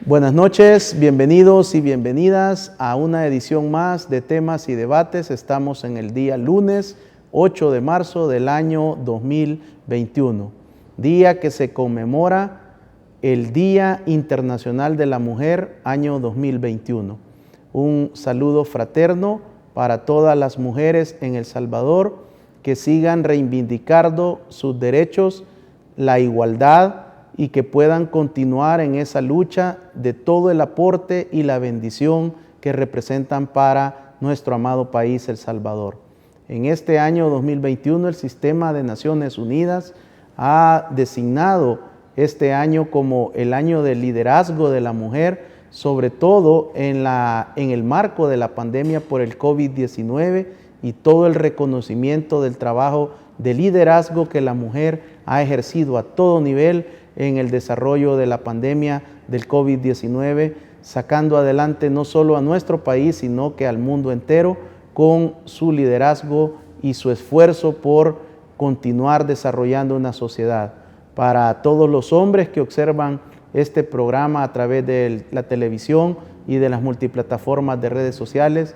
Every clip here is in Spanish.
Buenas noches, bienvenidos y bienvenidas a una edición más de Temas y Debates. Estamos en el día lunes 8 de marzo del año 2021, día que se conmemora el Día Internacional de la Mujer, año 2021. Un saludo fraterno para todas las mujeres en El Salvador que sigan reivindicando sus derechos, la igualdad, y que puedan continuar en esa lucha de todo el aporte y la bendición que representan para nuestro amado país, El Salvador. En este año 2021, el Sistema de Naciones Unidas ha designado este año como el año del liderazgo de la mujer, sobre todo en el marco de la pandemia por el COVID-19 y todo el reconocimiento del trabajo de liderazgo que la mujer ha ejercido a todo nivel en el desarrollo de la pandemia del COVID-19, sacando adelante no solo a nuestro país, sino que al mundo entero, con su liderazgo y su esfuerzo por continuar desarrollando una sociedad. Para todos los hombres que observan este programa a través de la televisión y de las multiplataformas de redes sociales,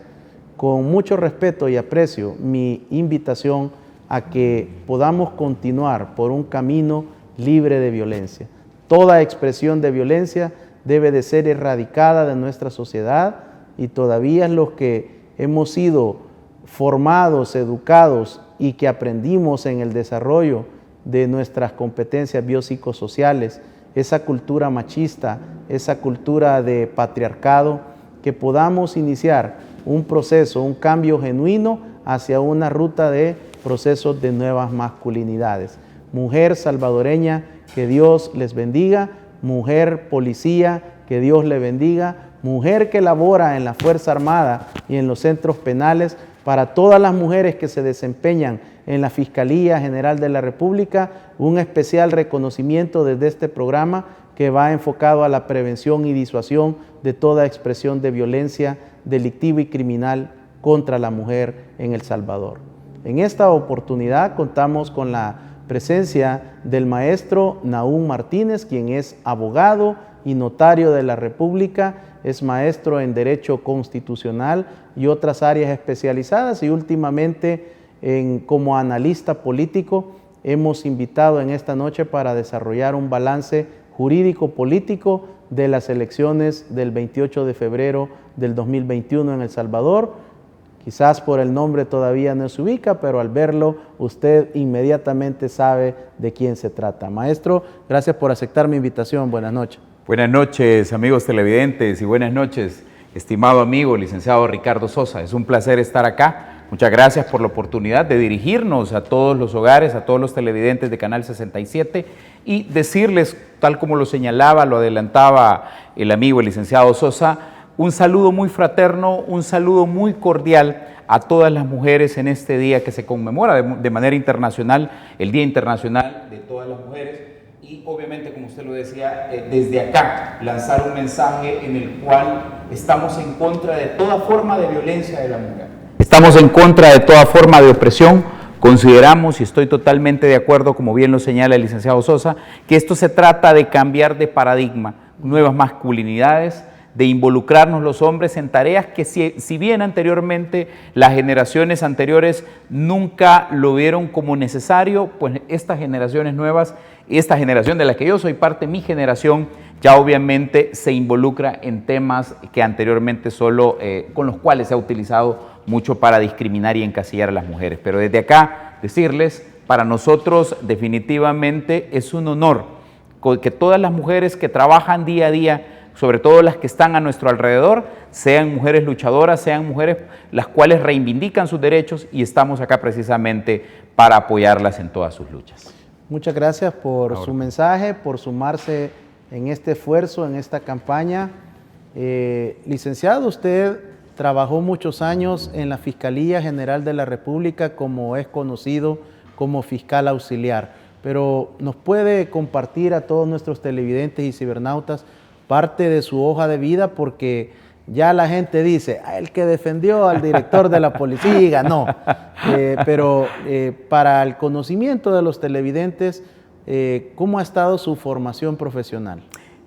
con mucho respeto y aprecio, mi invitación a que podamos continuar por un camino libre de violencia. Toda expresión de violencia debe de ser erradicada de nuestra sociedad y todavía los que hemos sido formados, educados y que aprendimos en el desarrollo de nuestras competencias biopsicosociales, esa cultura machista, esa cultura de patriarcado, que podamos iniciar un proceso, un cambio genuino hacia una ruta de procesos de nuevas masculinidades. Mujer salvadoreña, que Dios les bendiga. Mujer policía, que Dios le bendiga. Mujer que labora en la Fuerza Armada y en los centros penales. Para todas las mujeres que se desempeñan en la Fiscalía General de la República, un especial reconocimiento desde este programa que va enfocado a la prevención y disuasión de toda expresión de violencia delictiva y criminal contra la mujer en El Salvador. En esta oportunidad contamos con la presencia del maestro Nahum Martínez, quien es abogado y notario de la República, es maestro en Derecho Constitucional y otras áreas especializadas, y últimamente como analista político hemos invitado en esta noche para desarrollar un balance jurídico-político de las elecciones del 28 de febrero del 2021 en El Salvador. Quizás por el nombre todavía no se ubica, pero al verlo usted inmediatamente sabe de quién se trata. Maestro, gracias por aceptar mi invitación. Buenas noches. Buenas noches, amigos televidentes, y buenas noches, estimado amigo, licenciado Ricardo Sosa. Es un placer estar acá. Muchas gracias por la oportunidad de dirigirnos a todos los hogares, a todos los televidentes de Canal 67 y decirles, tal como lo señalaba, lo adelantaba el amigo, el licenciado Sosa, un saludo muy fraterno, un saludo muy cordial a todas las mujeres en este día que se conmemora de manera internacional, el Día Internacional de todas las mujeres, y obviamente, como usted lo decía, desde acá lanzar un mensaje en el cual estamos en contra de toda forma de violencia de la mujer. Estamos en contra de toda forma de opresión. Consideramos, y estoy totalmente de acuerdo, como bien lo señala el licenciado Sosa, que esto se trata de cambiar de paradigma, nuevas masculinidades, de involucrarnos los hombres en tareas que si bien anteriormente las generaciones anteriores nunca lo vieron como necesario, pues estas generaciones nuevas, esta generación de la que yo soy parte, mi generación, ya obviamente se involucra en temas que anteriormente solo con los cuales se ha utilizado mucho para discriminar y encasillar a las mujeres. Pero desde acá decirles, para nosotros definitivamente es un honor que todas las mujeres que trabajan día a día, sobre todo las que están a nuestro alrededor, sean mujeres luchadoras, sean mujeres las cuales reivindican sus derechos, y estamos acá precisamente para apoyarlas en todas sus luchas. Muchas gracias por su mensaje, por sumarse en este esfuerzo, en esta campaña. Licenciado, usted trabajó muchos años en la Fiscalía General de la República, como es conocido como fiscal auxiliar, pero ¿nos puede compartir a todos nuestros televidentes y cibernautas parte de su hoja de vida? Porque ya la gente dice, el que defendió al director de la policía y ganó. Pero para el conocimiento de los televidentes, ¿cómo ha estado su formación profesional?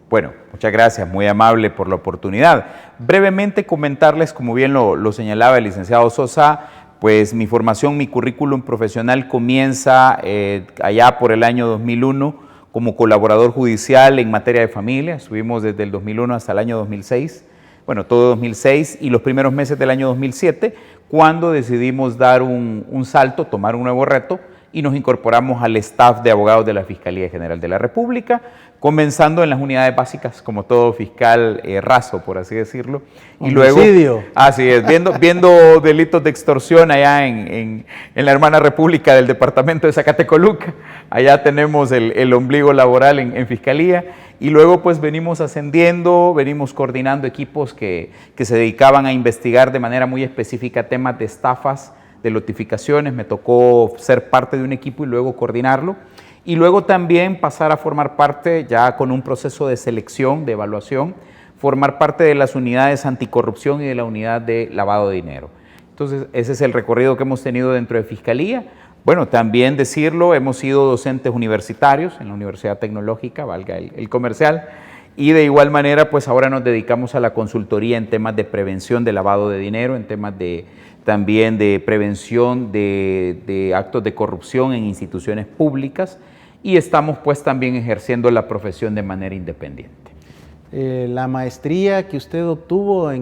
Bueno, muchas gracias, muy amable por la oportunidad. Brevemente comentarles, como bien lo señalaba el licenciado Sosa, pues mi formación, mi currículum profesional comienza allá por el año 2001 como colaborador judicial en materia de familia. Estuvimos desde el 2001 hasta el año 2006, bueno, todo 2006 y los primeros meses del año 2007, cuando decidimos dar un salto, tomar un nuevo reto y nos incorporamos al staff de abogados de la Fiscalía General de la República, comenzando en las unidades básicas, como todo fiscal raso, por así decirlo. Y luego, así es, viendo delitos de extorsión allá en la hermana república del departamento de Zacatecoluca. Allá tenemos el ombligo laboral en Fiscalía. Y luego pues venimos ascendiendo, venimos coordinando equipos que se dedicaban a investigar de manera muy específica temas de estafas, de notificaciones. Me tocó ser parte de un equipo y luego coordinarlo. Y luego también pasar a formar parte, ya con un proceso de selección, de evaluación, formar parte de las unidades anticorrupción y de la unidad de lavado de dinero. Entonces, ese es el recorrido que hemos tenido dentro de Fiscalía. Bueno, también decirlo, hemos sido docentes universitarios en la Universidad Tecnológica, valga el comercial, y de igual manera, pues ahora nos dedicamos a la consultoría en temas de prevención de lavado de dinero, en temas también de prevención de actos de corrupción en instituciones públicas, y estamos pues también ejerciendo la profesión de manera independiente. La maestría que usted obtuvo,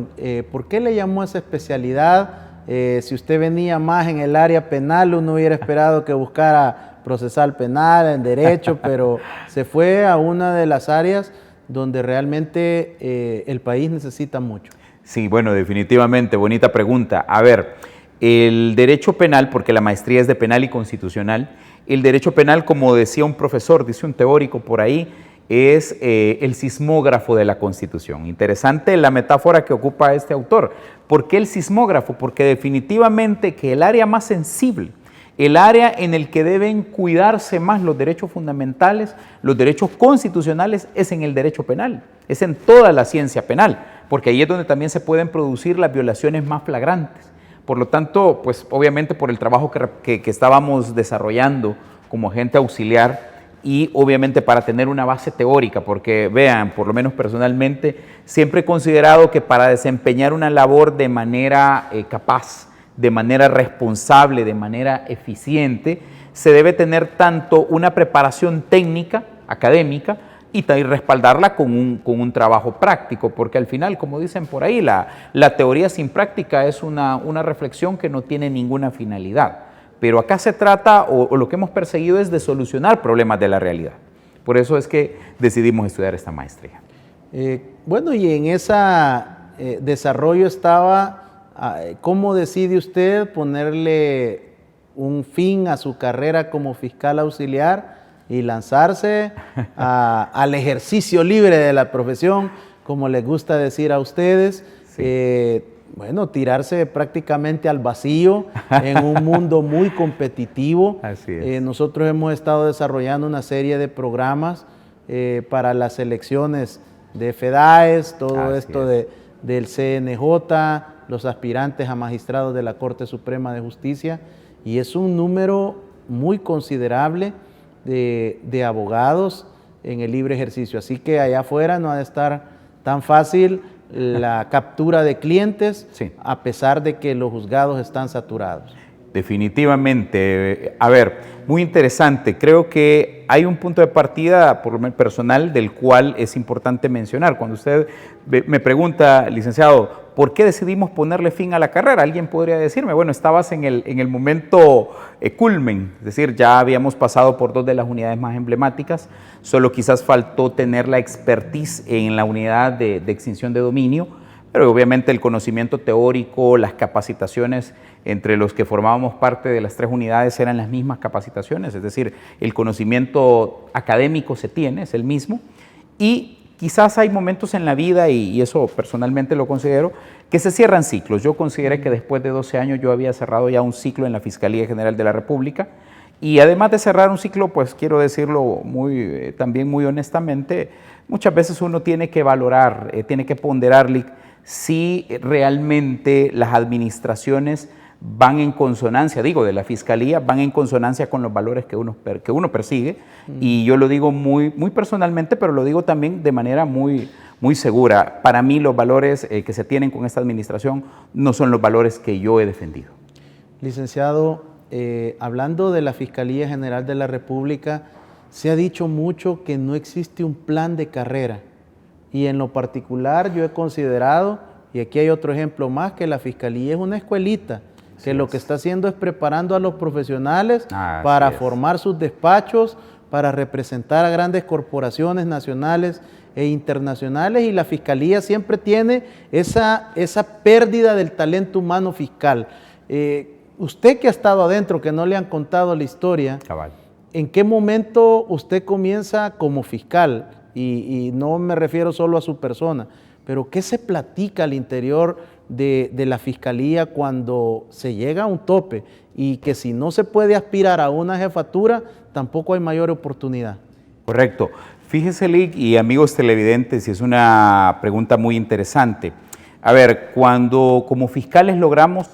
¿por qué le llamó a esa especialidad? Si usted venía más en el área penal, uno hubiera esperado que buscara procesal penal, en derecho, pero se fue a una de las áreas donde realmente el país necesita mucho. Sí, bueno, definitivamente, bonita pregunta. A ver, el derecho penal, porque la maestría es de penal y constitucional, el derecho penal, como decía un profesor, dice un teórico por ahí, es el sismógrafo de la Constitución. Interesante la metáfora que ocupa este autor. ¿Por qué el sismógrafo? Porque definitivamente que el área más sensible, el área en el que deben cuidarse más los derechos fundamentales, los derechos constitucionales, es en el derecho penal, es en toda la ciencia penal, porque ahí es donde también se pueden producir las violaciones más flagrantes. Por lo tanto, pues obviamente por el trabajo que estábamos desarrollando como agente auxiliar y obviamente para tener una base teórica, porque vean, por lo menos personalmente, siempre he considerado que para desempeñar una labor de manera capaz, de manera responsable, de manera eficiente, se debe tener tanto una preparación técnica, académica, y respaldarla con un trabajo práctico, porque al final, como dicen por ahí, la teoría sin práctica es una reflexión que no tiene ninguna finalidad. Pero acá se trata, o lo que hemos perseguido es de solucionar problemas de la realidad. Por eso es que decidimos estudiar esta maestría. Bueno, y en ese desarrollo estaba, ¿cómo decide usted ponerle un fin a su carrera como fiscal auxiliar y lanzarse al ejercicio libre de la profesión, como les gusta decir a ustedes? Sí. Bueno, tirarse prácticamente al vacío en un mundo muy competitivo. Así es. Nosotros hemos estado desarrollando una serie de programas para las elecciones de FEDAES, todo esto del CNJ, los aspirantes a magistrados de la Corte Suprema de Justicia, y es un número muy considerable de abogados en el libre ejercicio. Así que allá afuera no ha de estar tan fácil la captura de clientes, sí, a pesar de que los juzgados están saturados. Definitivamente. A ver, muy interesante. Creo que hay un punto de partida, por lo menos personal, del cual es importante mencionar. Cuando usted me pregunta, licenciado, ¿por qué decidimos ponerle fin a la carrera? Alguien podría decirme, bueno, estabas en el momento culmen, es decir, ya habíamos pasado por dos de las unidades más emblemáticas, solo quizás faltó tener la expertise en la unidad de extinción de dominio, pero obviamente el conocimiento teórico, las capacitaciones entre los que formábamos parte de las tres unidades eran las mismas capacitaciones, es decir, el conocimiento académico se tiene, es el mismo, y quizás hay momentos en la vida, y eso personalmente lo considero, que se cierran ciclos. Yo consideré que después de 12 años yo había cerrado ya un ciclo en la Fiscalía General de la República, y además de cerrar un ciclo, pues quiero decirlo también muy honestamente, muchas veces uno tiene que valorar, tiene que ponderar si realmente las administraciones van en consonancia, digo, de la Fiscalía, van en consonancia con los valores que uno persigue. Y yo lo digo muy personalmente, pero lo digo también de manera muy segura. Para mí los valores que se tienen con esta administración no son los valores que yo he defendido. Licenciado, hablando de la Fiscalía General de la República, se ha dicho mucho que no existe un plan de carrera. Y en lo particular yo he considerado, y aquí hay otro ejemplo más, que la Fiscalía es una escuelita, que lo que está haciendo es preparando a los profesionales para formar sus despachos, para representar a grandes corporaciones nacionales e internacionales, y la Fiscalía siempre tiene esa pérdida del talento humano fiscal. Usted que ha estado adentro, que no le han contado la historia, Cabal. ¿En qué momento usted comienza como fiscal? Y no me refiero solo a su persona, pero ¿qué se platica al interior de la Fiscalía cuando se llega a un tope y que si no se puede aspirar a una jefatura, tampoco hay mayor oportunidad? Correcto. Fíjese, Lick, y amigos televidentes, y es una pregunta muy interesante. A ver, cuando como fiscales logramos,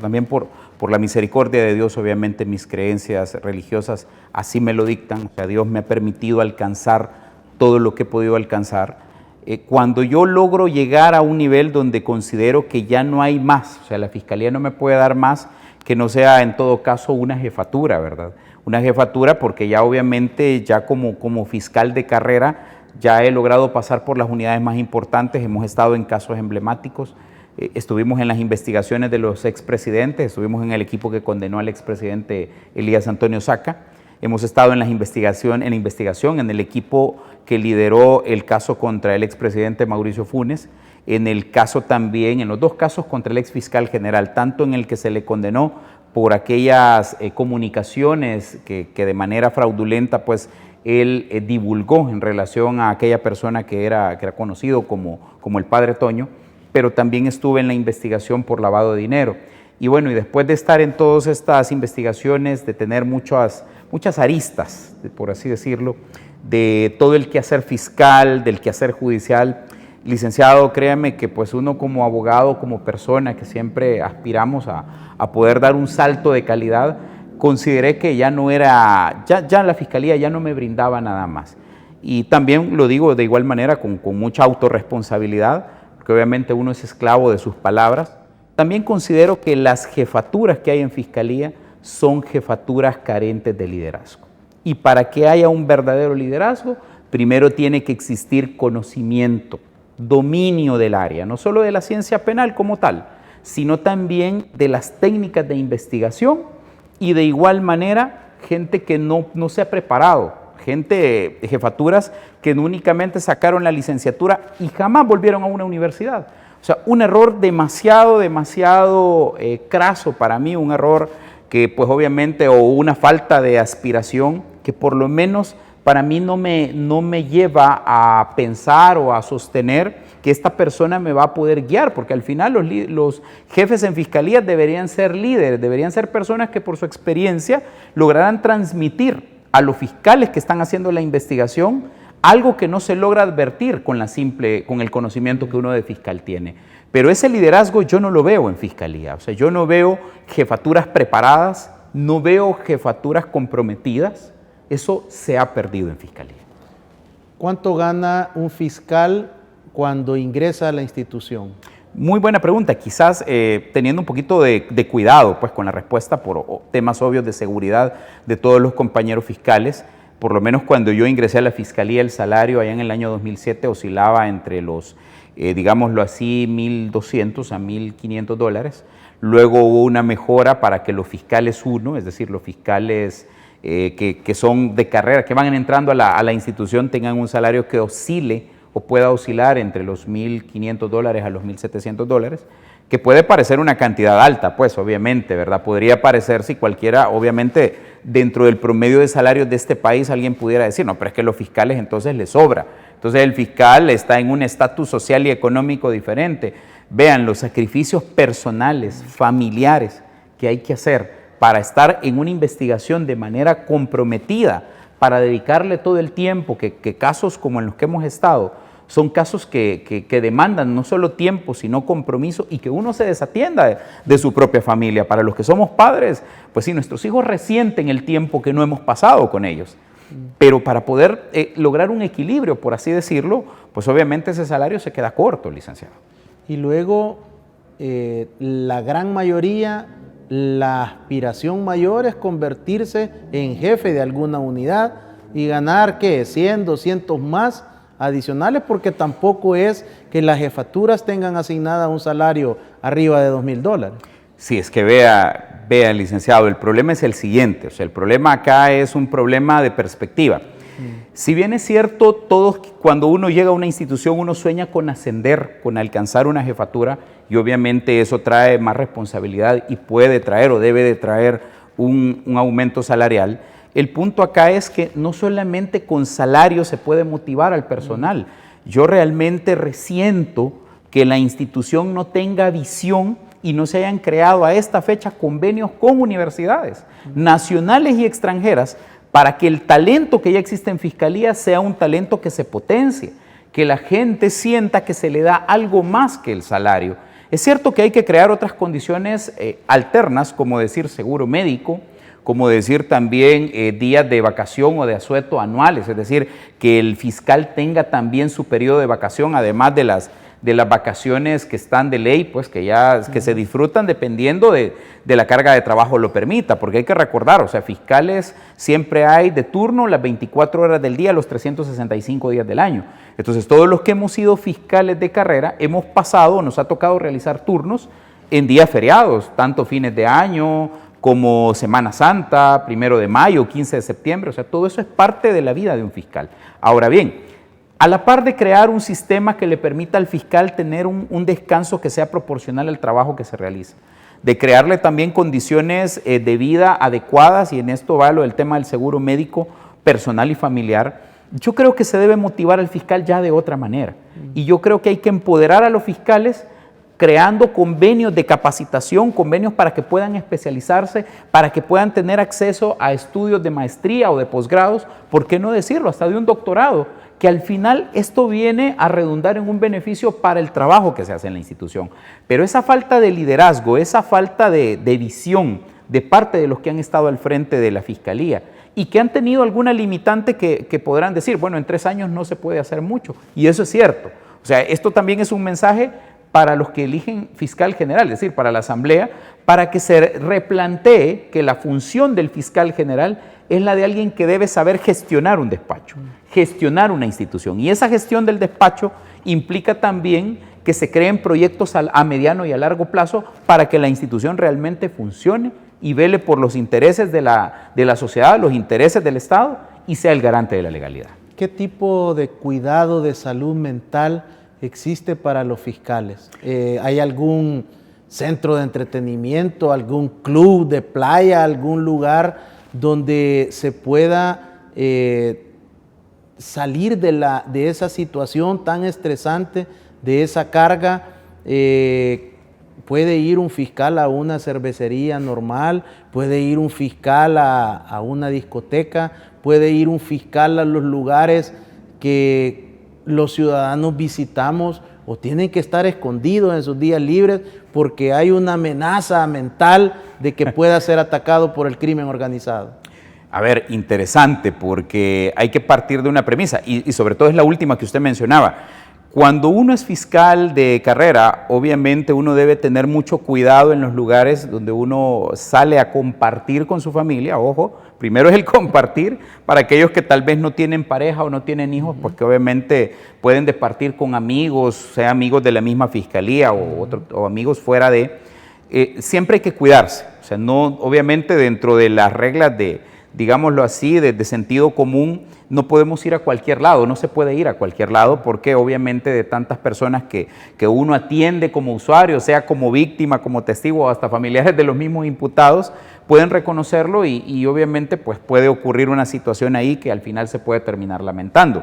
también por la misericordia de Dios, obviamente mis creencias religiosas así me lo dictan, o sea, Dios me ha permitido alcanzar todo lo que he podido alcanzar. Cuando yo logro llegar a un nivel donde considero que ya no hay más, o sea, la Fiscalía no me puede dar más, que no sea en todo caso una jefatura, ¿verdad? Una jefatura porque ya obviamente ya como fiscal de carrera ya he logrado pasar por las unidades más importantes, hemos estado en casos emblemáticos, estuvimos en las investigaciones de los expresidentes, estuvimos en el equipo que condenó al expresidente Elías Antonio Saca, hemos estado en la investigación, en el equipo que lideró el caso contra el expresidente Mauricio Funes, en el caso también, en los dos casos contra el exfiscal general, tanto en el que se le condenó por aquellas comunicaciones que de manera fraudulenta pues él divulgó en relación a aquella persona que era conocido como el Padre Toño, pero también estuve en la investigación por lavado de dinero. Y bueno, y después de estar en todas estas investigaciones, de tener muchas aristas, por así decirlo, de todo el quehacer fiscal, del quehacer judicial, licenciado, créame que pues uno como abogado, como persona que siempre aspiramos a poder dar un salto de calidad, consideré que ya no era, ya la Fiscalía ya no me brindaba nada más. Y también lo digo de igual manera con mucha autorresponsabilidad, porque obviamente uno es esclavo de sus palabras. También considero que las jefaturas que hay en Fiscalía son jefaturas carentes de liderazgo. Y para que haya un verdadero liderazgo, primero tiene que existir conocimiento, dominio del área, no solo de la ciencia penal como tal, sino también de las técnicas de investigación y de igual manera gente que no se ha preparado, jefaturas que únicamente sacaron la licenciatura y jamás volvieron a una universidad. O sea, un error demasiado craso para mí, un error que pues obviamente, o una falta de aspiración que por lo menos para mí no me lleva a pensar o a sostener que esta persona me va a poder guiar, porque al final los jefes en fiscalía deberían ser líderes, deberían ser personas que por su experiencia lograran transmitir a los fiscales que están haciendo la investigación algo que no se logra advertir con el conocimiento que uno de fiscal tiene. Pero ese liderazgo yo no lo veo en fiscalía, o sea, yo no veo jefaturas preparadas, no veo jefaturas comprometidas, eso se ha perdido en fiscalía. ¿Cuánto gana un fiscal cuando ingresa a la institución? Muy buena pregunta, quizás teniendo un poquito de cuidado pues, con la respuesta por temas obvios de seguridad de todos los compañeros fiscales. Por lo menos cuando yo ingresé a la Fiscalía, el salario allá en el año 2007 oscilaba entre los, digámoslo así, $1,200 a $1,500. Luego hubo una mejora para que los fiscales 1, es decir, los fiscales que son de carrera, que van entrando a la institución, tengan un salario que oscile o pueda oscilar entre los $1,500 a los $1,700, que puede parecer una cantidad alta, pues obviamente, ¿verdad? Podría parecer si cualquiera, obviamente, dentro del promedio de salarios de este país alguien pudiera decir, no, pero es que los fiscales entonces les sobra. Entonces el fiscal está en un estatus social y económico diferente. Vean los sacrificios personales, familiares que hay que hacer para estar en una investigación de manera comprometida, para dedicarle todo el tiempo que casos como en los que hemos estado, son casos que demandan no solo tiempo, sino compromiso y que uno se desatienda de su propia familia. Para los que somos padres, pues sí, nuestros hijos resienten el tiempo que no hemos pasado con ellos. Pero para poder lograr un equilibrio, por así decirlo, pues obviamente ese salario se queda corto, licenciado. Y luego, la gran mayoría, la aspiración mayor es convertirse en jefe de alguna unidad y ganar, ¿qué? 100, 200 más adicionales, porque tampoco es que las jefaturas tengan asignada un salario arriba de $2,000. Sí, es que vea, licenciado, el problema es el siguiente, o sea, el problema acá es un problema de perspectiva. Si bien es cierto, todos cuando uno llega a una institución uno sueña con ascender, con alcanzar una jefatura, y obviamente eso trae más responsabilidad y puede traer o debe de traer un aumento salarial. El punto acá es que no solamente con salario se puede motivar al personal. Yo realmente resiento que la institución no tenga visión y no se hayan creado a esta fecha convenios con universidades nacionales y extranjeras para que el talento que ya existe en Fiscalía sea un talento que se potencie, que la gente sienta que se le da algo más que el salario. Es cierto que hay que crear otras condiciones alternas, como decir seguro médico, como decir también días de vacación o de asueto anuales, es decir, que el fiscal tenga también su periodo de vacación, además de las vacaciones que están de ley, pues que se disfrutan dependiendo de la carga de trabajo lo permita, porque hay que recordar, o sea, fiscales siempre hay de turno las 24 horas del día, los 365 días del año. Entonces, todos los que hemos sido fiscales de carrera hemos pasado, nos ha tocado realizar turnos en días feriados, tanto fines de año como Semana Santa, 1 de mayo, 15 de septiembre, o sea, todo eso es parte de la vida de un fiscal. Ahora bien, a la par de crear un sistema que le permita al fiscal tener un descanso que sea proporcional al trabajo que se realiza, de crearle también condiciones de vida adecuadas, y en esto va lo del tema del seguro médico personal y familiar, yo creo que se debe motivar al fiscal ya de otra manera. Y yo creo que hay que empoderar a los fiscales creando convenios de capacitación, convenios para que puedan especializarse, para que puedan tener acceso a estudios de maestría o de posgrados, ¿por qué no decirlo? Hasta de un doctorado, que al final esto viene a redundar en un beneficio para el trabajo que se hace en la institución. Pero esa falta de liderazgo, esa falta de visión de parte de los que han estado al frente de la Fiscalía y que han tenido alguna limitante que podrán decir, bueno, en 3 años no se puede hacer mucho, y eso es cierto. O sea, esto también es un mensaje para los que eligen fiscal general, es decir, para la Asamblea, para que se replantee que la función del fiscal general es la de alguien que debe saber gestionar un despacho, gestionar una institución. Y esa gestión del despacho implica también que se creen proyectos a mediano y a largo plazo para que la institución realmente funcione y vele por los intereses de la sociedad, los intereses del Estado, y sea el garante de la legalidad. ¿Qué tipo de cuidado de salud mental existe para los fiscales? ¿Hay algún centro de entretenimiento, algún club de playa, algún lugar donde se pueda salir de esa situación tan estresante, de esa carga? Puede ir un fiscal a una cervecería normal, puede ir un fiscal a una discoteca, puede ir un fiscal a los lugares que los ciudadanos visitamos, o tienen que estar escondidos en sus días libres porque hay una amenaza mental de que pueda ser atacado por el crimen organizado. A ver, interesante, porque hay que partir de una premisa, y sobre todo es la última que usted mencionaba. Cuando uno es fiscal de carrera, obviamente uno debe tener mucho cuidado en los lugares donde uno sale a compartir con su familia. Ojo, primero es el compartir para aquellos que tal vez no tienen pareja o no tienen hijos, porque obviamente pueden departir con amigos, sea amigos de la misma fiscalía o amigos fuera de. Siempre hay que cuidarse, o sea, no, obviamente dentro de las reglas de, digámoslo así, de sentido común, no podemos ir a cualquier lado, no se puede ir a cualquier lado porque obviamente de tantas personas que uno atiende como usuario, sea como víctima, como testigo o hasta familiares de los mismos imputados, pueden reconocerlo y obviamente pues puede ocurrir una situación ahí que al final se puede terminar lamentando.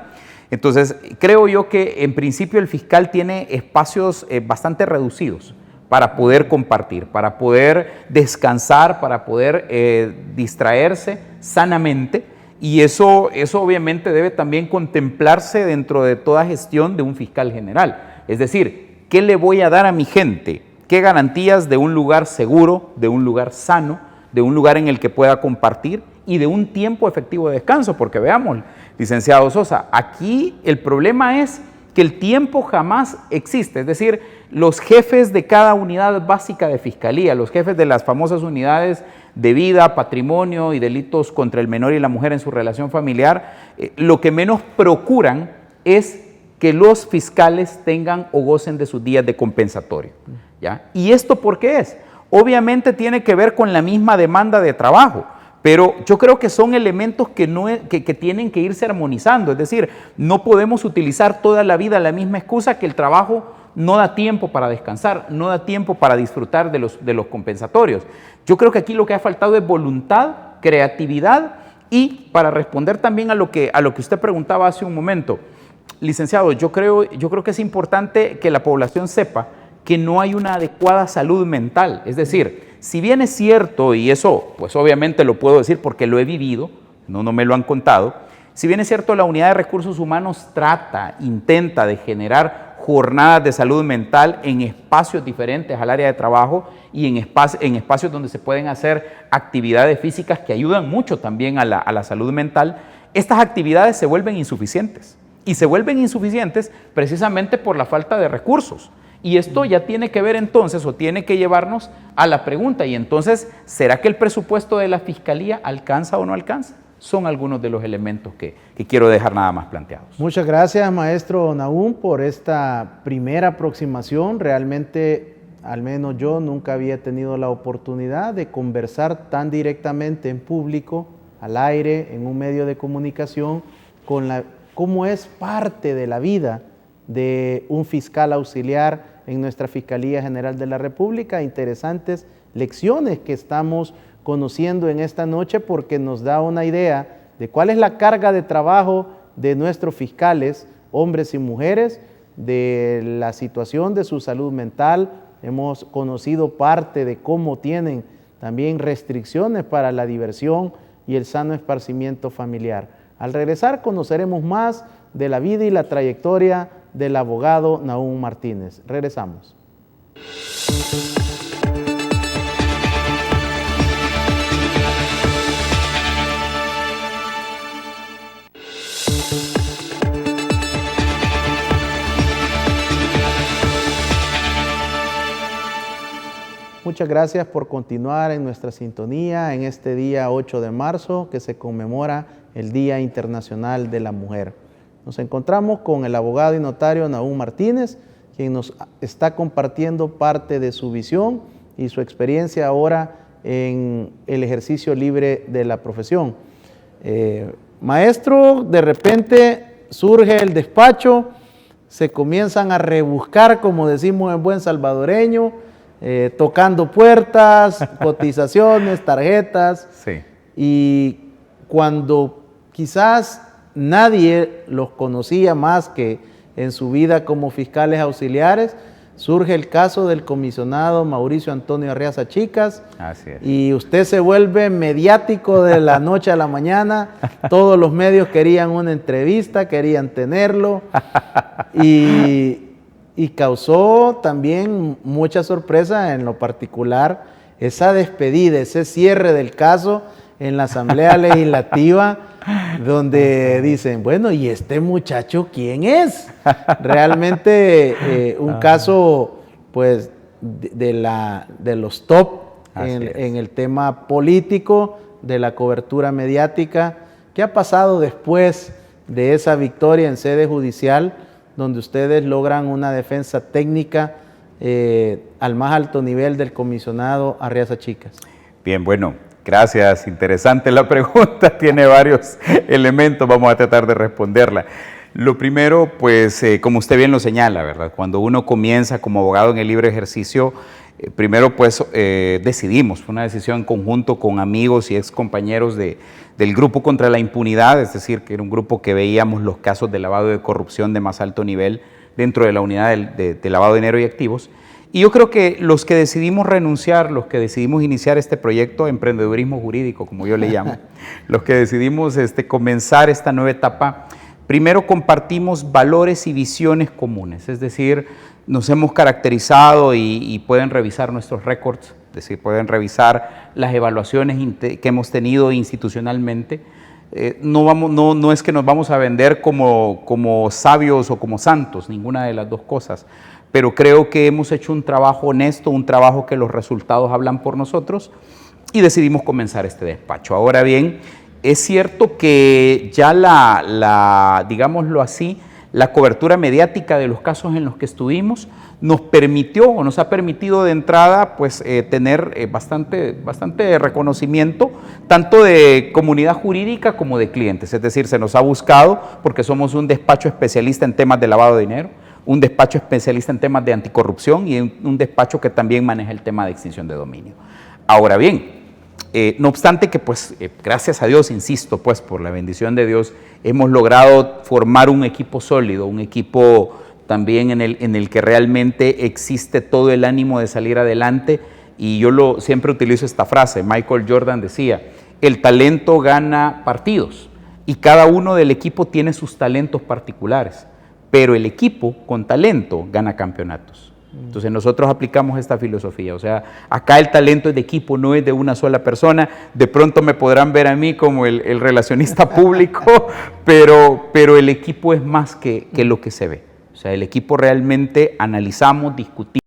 Entonces, creo yo que en principio el fiscal tiene espacios bastante reducidos para poder compartir, para poder descansar, para poder distraerse sanamente. Y eso obviamente debe también contemplarse dentro de toda gestión de un fiscal general. Es decir, ¿qué le voy a dar a mi gente? ¿Qué garantías de un lugar seguro, de un lugar sano, de un lugar en el que pueda compartir y de un tiempo efectivo de descanso? Porque veamos, licenciado Sosa, aquí el problema es que el tiempo jamás existe. Es decir, los jefes de cada unidad básica de fiscalía, los jefes de las famosas unidades de vida, patrimonio y delitos contra el menor y la mujer en su relación familiar, lo que menos procuran es que los fiscales tengan o gocen de sus días de compensatorio, ¿ya? ¿Y esto por qué es? Obviamente tiene que ver con la misma demanda de trabajo, pero yo creo que son elementos que tienen que irse armonizando. Es decir, no podemos utilizar toda la vida la misma excusa que el trabajo no da tiempo para descansar, no da tiempo para disfrutar de los compensatorios. Yo creo que aquí lo que ha faltado es voluntad, creatividad y para responder también a lo que usted preguntaba hace un momento, licenciado, yo creo que es importante que la población sepa que no hay una adecuada salud mental. Es decir, si bien es cierto, y eso pues obviamente lo puedo decir porque lo he vivido, no me lo han contado, si bien es cierto la Unidad de Recursos Humanos intenta de generar jornadas de salud mental en espacios diferentes al área de trabajo y en espacios donde se pueden hacer actividades físicas que ayudan mucho también a la salud mental, estas actividades se vuelven insuficientes. Y se vuelven insuficientes precisamente por la falta de recursos. Y esto ya tiene que ver entonces, o tiene que llevarnos a la pregunta, y entonces, ¿será que el presupuesto de la Fiscalía alcanza o no alcanza? Son algunos de los elementos que quiero dejar nada más planteados. Muchas gracias, maestro Nahum, por esta primera aproximación. Realmente, al menos yo nunca había tenido la oportunidad de conversar tan directamente en público, al aire, en un medio de comunicación, cómo es parte de la vida de un fiscal auxiliar en nuestra Fiscalía General de la República. Interesantes lecciones que estamos conociendo en esta noche porque nos da una idea de cuál es la carga de trabajo de nuestros fiscales, hombres y mujeres, de la situación de su salud mental. Hemos conocido parte de cómo tienen también restricciones para la diversión y el sano esparcimiento familiar. Al regresar conoceremos más de la vida y la trayectoria del abogado Nahum Martínez. Regresamos. Muchas gracias por continuar en nuestra sintonía en este día 8 de marzo que se conmemora el Día Internacional de la Mujer. Nos encontramos con el abogado y notario Nahum Martínez, quien nos está compartiendo parte de su visión y su experiencia ahora en el ejercicio libre de la profesión. Maestro, de repente surge el despacho, se comienzan a rebuscar, como decimos en buen salvadoreño, tocando puertas, cotizaciones, tarjetas. Sí. Y cuando quizás nadie los conocía más que en su vida como fiscales auxiliares, surge el caso del comisionado Mauricio Antonio Arriaza Chicas. Así es. Y usted se vuelve mediático de la noche a la mañana. Todos los medios querían una entrevista, querían tenerlo. Y causó también mucha sorpresa en lo particular esa despedida, ese cierre del caso en la Asamblea Legislativa, donde dicen, bueno, ¿y este muchacho quién es? Realmente un caso, pues, de los top en el tema político, de la cobertura mediática. ¿Qué ha pasado después de esa victoria en sede judicial, donde ustedes logran una defensa técnica al más alto nivel del comisionado Arriaza Chicas? Bien, bueno, gracias. Interesante la pregunta, tiene varios elementos, vamos a tratar de responderla. Lo primero, pues, como usted bien lo señala, ¿verdad? Cuando uno comienza como abogado en el libre ejercicio, primero, pues, decidimos, fue una decisión en conjunto con amigos y ex compañeros del grupo contra la impunidad, es decir, que era un grupo que veíamos los casos de lavado de corrupción de más alto nivel dentro de la unidad de lavado de dinero y activos, Y yo creo que los que decidimos renunciar, los que decidimos iniciar este proyecto de emprendedurismo jurídico, como yo le llamo, los que decidimos comenzar esta nueva etapa, primero compartimos valores y visiones comunes, es decir, nos hemos caracterizado y pueden revisar nuestros récords, es decir, pueden revisar las evaluaciones que hemos tenido institucionalmente. No es que nos vamos a vender como sabios o como santos, ninguna de las dos cosas, pero creo que hemos hecho un trabajo honesto, un trabajo que los resultados hablan por nosotros y decidimos comenzar este despacho. Ahora bien, es cierto que ya digámoslo así, la cobertura mediática de los casos en los que estuvimos nos permitió o nos ha permitido de entrada pues, tener bastante reconocimiento tanto de comunidad jurídica como de clientes. Es decir, se nos ha buscado porque somos un despacho especialista en temas de lavado de dinero, un despacho especialista en temas de anticorrupción y un despacho que también maneja el tema de extinción de dominio. Ahora bien, no obstante que, pues, gracias a Dios, insisto, pues, por la bendición de Dios, hemos logrado formar un equipo sólido, un equipo también en el que realmente existe todo el ánimo de salir adelante. Y yo siempre utilizo esta frase, Michael Jordan decía, el talento gana partidos y cada uno del equipo tiene sus talentos particulares, pero el equipo con talento gana campeonatos. Entonces nosotros aplicamos esta filosofía, o sea, acá el talento es de equipo, no es de una sola persona. De pronto me podrán ver a mí como el relacionista público, pero el equipo es más que lo que se ve. O sea, el equipo realmente analizamos, discutimos.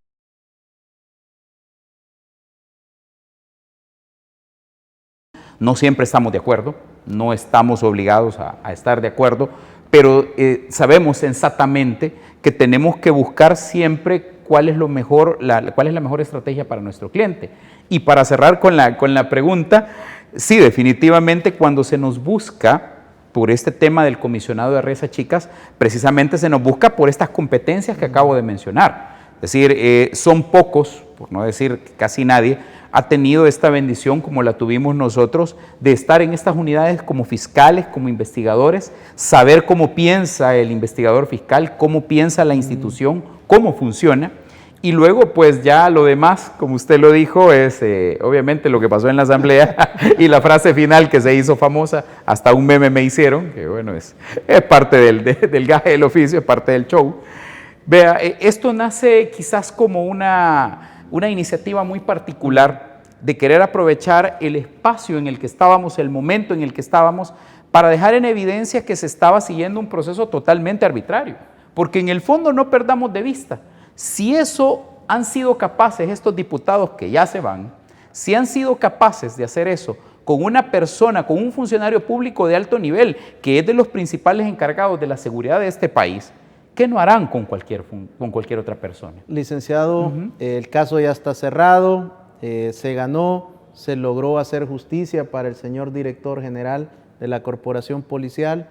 No siempre estamos de acuerdo, no estamos obligados a estar de acuerdo, pero sabemos sensatamente que tenemos que buscar siempre cuál es la mejor estrategia para nuestro cliente. Y para cerrar con la pregunta, sí, definitivamente cuando se nos busca por este tema del comisionado de Redes a Chicas, precisamente se nos busca por estas competencias que acabo de mencionar. Es decir, son pocos, por no decir casi nadie, ha tenido esta bendición como la tuvimos nosotros de estar en estas unidades como fiscales, como investigadores, saber cómo piensa el investigador fiscal, cómo piensa la institución, cómo funciona. Y luego, pues ya lo demás, como usted lo dijo, es obviamente lo que pasó en la asamblea y la frase final que se hizo famosa, hasta un meme me hicieron, que bueno, es parte del gaje del oficio, es parte del show. Vea, esto nace quizás como una iniciativa muy particular de querer aprovechar el espacio en el que estábamos, el momento en el que estábamos, para dejar en evidencia que se estaba siguiendo un proceso totalmente arbitrario. Porque en el fondo no perdamos de vista, si eso han sido capaces estos diputados que ya se van, si han sido capaces de hacer eso con una persona, con un funcionario público de alto nivel, que es de los principales encargados de la seguridad de este país, ¿qué no harán con cualquier otra persona? Licenciado, el caso ya está cerrado, se ganó, se logró hacer justicia para el señor director general de la Corporación Policial.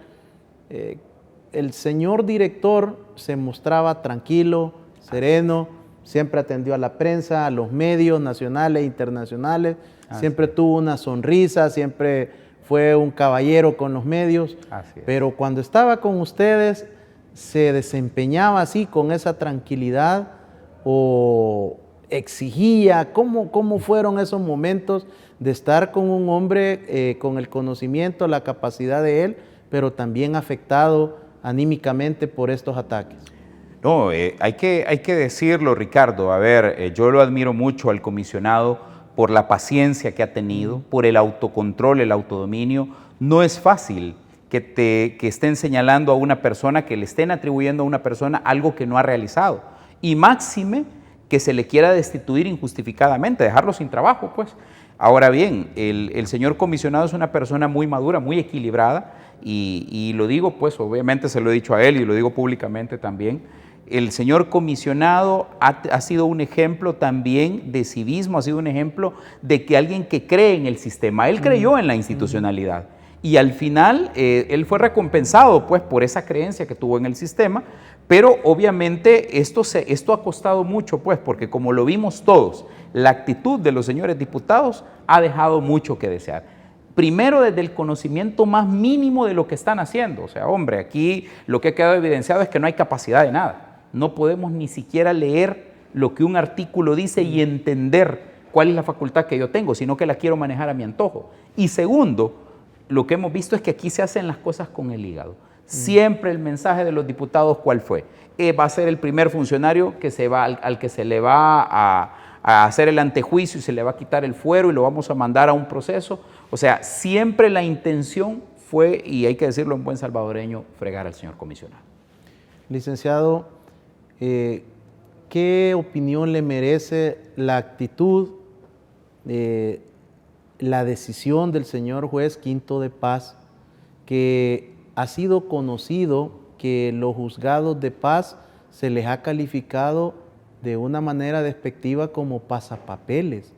El señor director se mostraba tranquilo, sereno, siempre atendió a la prensa, a los medios nacionales e internacionales, siempre tuvo una sonrisa, siempre fue un caballero con los medios, pero cuando estaba con ustedes se desempeñaba así, con esa tranquilidad, o exigía. ¿Cómo fueron esos momentos de estar con un hombre con el conocimiento, la capacidad de él, pero también afectado anímicamente por estos ataques? No, hay que decirlo, Ricardo. A ver, yo lo admiro mucho al comisionado por la paciencia que ha tenido, por el autocontrol, el autodominio. No es fácil que estén señalando a una persona, que le estén atribuyendo a una persona algo que no ha realizado. Y máxime que se le quiera destituir injustificadamente, dejarlo sin trabajo, pues. Ahora bien, el señor comisionado es una persona muy madura, muy equilibrada, y lo digo, pues, obviamente se lo he dicho a él y lo digo públicamente también. El señor comisionado ha sido un ejemplo también de civismo, ha sido un ejemplo de que alguien que cree en el sistema. Él creyó en la institucionalidad y al final él fue recompensado, pues, por esa creencia que tuvo en el sistema, pero obviamente esto ha costado mucho, pues, porque como lo vimos todos, la actitud de los señores diputados ha dejado mucho que desear. Primero, desde el conocimiento más mínimo de lo que están haciendo. O sea, hombre, aquí lo que ha quedado evidenciado es que no hay capacidad de nada. No podemos ni siquiera leer lo que un artículo dice y entender cuál es la facultad que yo tengo, sino que la quiero manejar a mi antojo. Y segundo, lo que hemos visto es que aquí se hacen las cosas con el hígado. Siempre el mensaje de los diputados, ¿cuál fue? Va a ser el primer funcionario que se va, al que se le va a hacer el antejuicio y se le va a quitar el fuero y lo vamos a mandar a un proceso. O sea, siempre la intención fue, y hay que decirlo en buen salvadoreño, fregar al señor comisionado. Licenciado, ¿qué opinión le merece la actitud, la decisión del señor juez Quinto de Paz, que ha sido conocido que los juzgados de paz se les ha calificado de una manera despectiva como pasapapeles,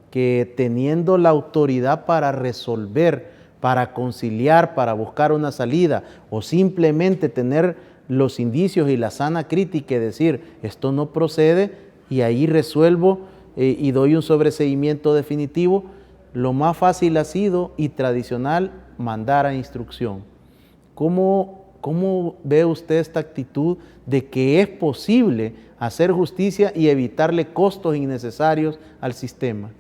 que teniendo la autoridad para resolver, para conciliar, para buscar una salida, o simplemente tener los indicios y la sana crítica y decir, esto no procede, y ahí resuelvo y doy un sobreseimiento definitivo, lo más fácil ha sido y tradicional mandar a instrucción. ¿Cómo ve usted esta actitud de que es posible hacer justicia y evitarle costos innecesarios al sistema?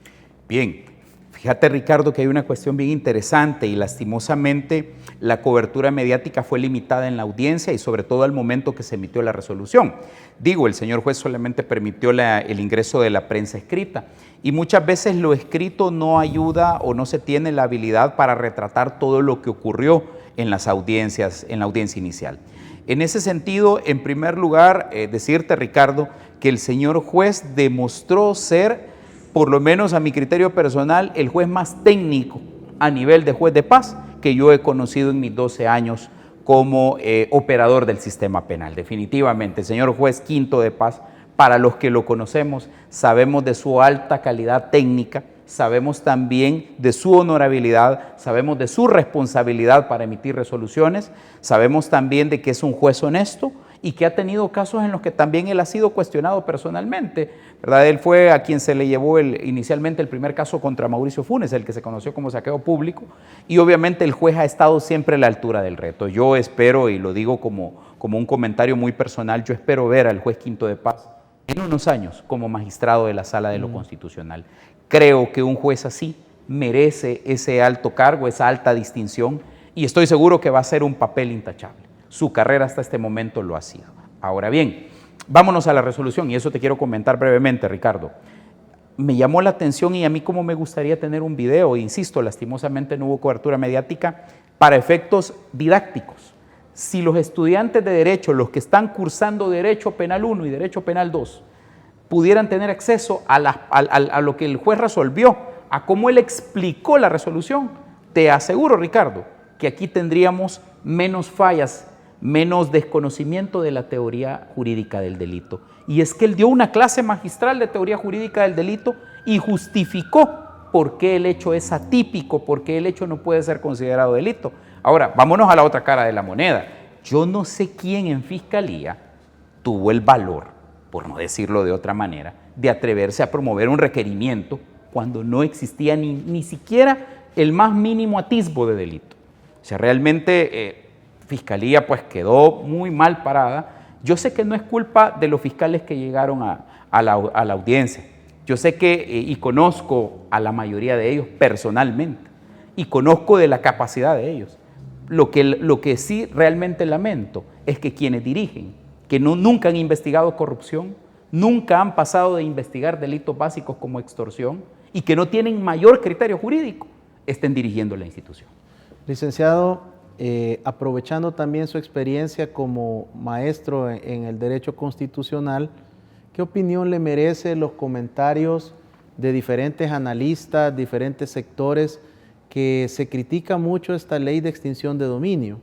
Bien, fíjate, Ricardo, que hay una cuestión bien interesante y lastimosamente la cobertura mediática fue limitada en la audiencia y sobre todo al momento que se emitió la resolución. Digo, el señor juez solamente permitió el ingreso de la prensa escrita y muchas veces lo escrito no ayuda o no se tiene la habilidad para retratar todo lo que ocurrió en las audiencias, en la audiencia inicial. En ese sentido, en primer lugar, decirte, Ricardo, que el señor juez demostró ser, por lo menos a mi criterio personal, el juez más técnico a nivel de juez de paz que yo he conocido en mis 12 años como operador del sistema penal. Definitivamente, el señor juez Quinto de Paz, para los que lo conocemos, sabemos de su alta calidad técnica, sabemos también de su honorabilidad, sabemos de su responsabilidad para emitir resoluciones, sabemos también de que es un juez honesto y que ha tenido casos en los que también él ha sido cuestionado personalmente, ¿verdad? Él fue a quien se le llevó inicialmente el primer caso contra Mauricio Funes, el que se conoció como saqueo público, y obviamente el juez ha estado siempre a la altura del reto. Yo espero, y lo digo como un comentario muy personal, yo espero ver al juez Quinto de Paz en unos años como magistrado de la Sala de lo Constitucional. Creo que un juez así merece ese alto cargo, esa alta distinción, y estoy seguro que va a ser un papel intachable. Su carrera hasta este momento lo ha sido. Ahora bien, vámonos a la resolución, y eso te quiero comentar brevemente, Ricardo. Me llamó la atención y a mí como me gustaría tener un video, insisto, lastimosamente no hubo cobertura mediática, para efectos didácticos. Si los estudiantes de Derecho, los que están cursando Derecho Penal 1 y Derecho Penal 2, pudieran tener acceso a lo que el juez resolvió, a cómo él explicó la resolución, te aseguro, Ricardo, que aquí tendríamos menos fallas, menos desconocimiento de la teoría jurídica del delito. Y es que él dio una clase magistral de teoría jurídica del delito y justificó por qué el hecho es atípico, por qué el hecho no puede ser considerado delito. Ahora, vámonos a la otra cara de la moneda. Yo no sé quién en Fiscalía tuvo el valor, por no decirlo de otra manera, de atreverse a promover un requerimiento cuando no existía ni siquiera el más mínimo atisbo de delito. O sea, realmente Fiscalía pues quedó muy mal parada. Yo sé que no es culpa de los fiscales que llegaron a la audiencia. Yo sé que, y conozco a la mayoría de ellos personalmente, y conozco de la capacidad de ellos. Lo que sí realmente lamento es que quienes dirigen, que nunca han investigado corrupción, nunca han pasado de investigar delitos básicos como extorsión y que no tienen mayor criterio jurídico, estén dirigiendo la institución. Licenciado, aprovechando también su experiencia como maestro en el derecho constitucional, ¿qué opinión le merece los comentarios de diferentes analistas, diferentes sectores, que se critica mucho esta ley de extinción de dominio,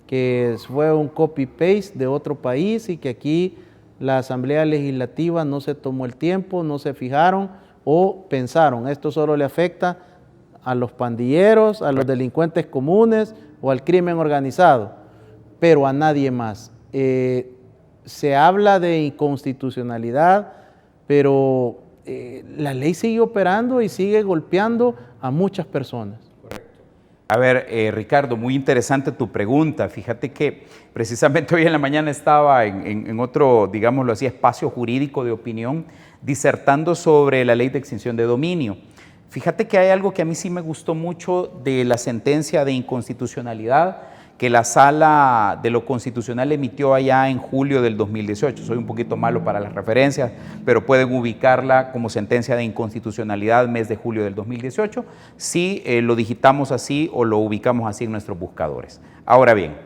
que fue un copy-paste de otro país y que aquí la Asamblea Legislativa no se tomó el tiempo, no se fijaron o pensaron, esto solo le afecta a los pandilleros, a los delincuentes comunes o al crimen organizado, pero a nadie más? Se habla de inconstitucionalidad, pero la ley sigue operando y sigue golpeando a muchas personas. A ver, Ricardo, muy interesante tu pregunta. Fíjate que precisamente hoy en la mañana estaba en otro, digámoslo así, espacio jurídico de opinión, disertando sobre la ley de extinción de dominio. Fíjate que hay algo que a mí sí me gustó mucho de la sentencia de inconstitucionalidad que la Sala de lo Constitucional emitió allá en julio del 2018. Soy un poquito malo para las referencias, pero pueden ubicarla como sentencia de inconstitucionalidad mes de julio del 2018 si lo digitamos así o lo ubicamos así en nuestros buscadores. Ahora bien,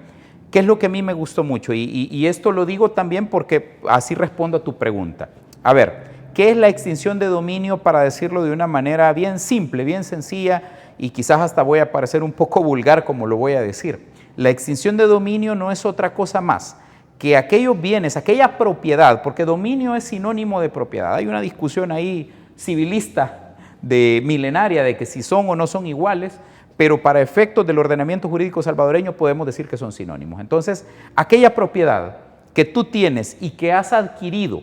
¿qué es lo que a mí me gustó mucho? Y esto lo digo también porque así respondo a tu pregunta. A ver, ¿qué es la extinción de dominio? Para decirlo de una manera bien simple, bien sencilla, y quizás hasta voy a parecer un poco vulgar como lo voy a decir. La extinción de dominio no es otra cosa más que aquellos bienes, aquella propiedad, porque dominio es sinónimo de propiedad. Hay una discusión ahí civilista milenaria de que si son o no son iguales, pero para efectos del ordenamiento jurídico salvadoreño podemos decir que son sinónimos. Entonces, aquella propiedad que tú tienes y que has adquirido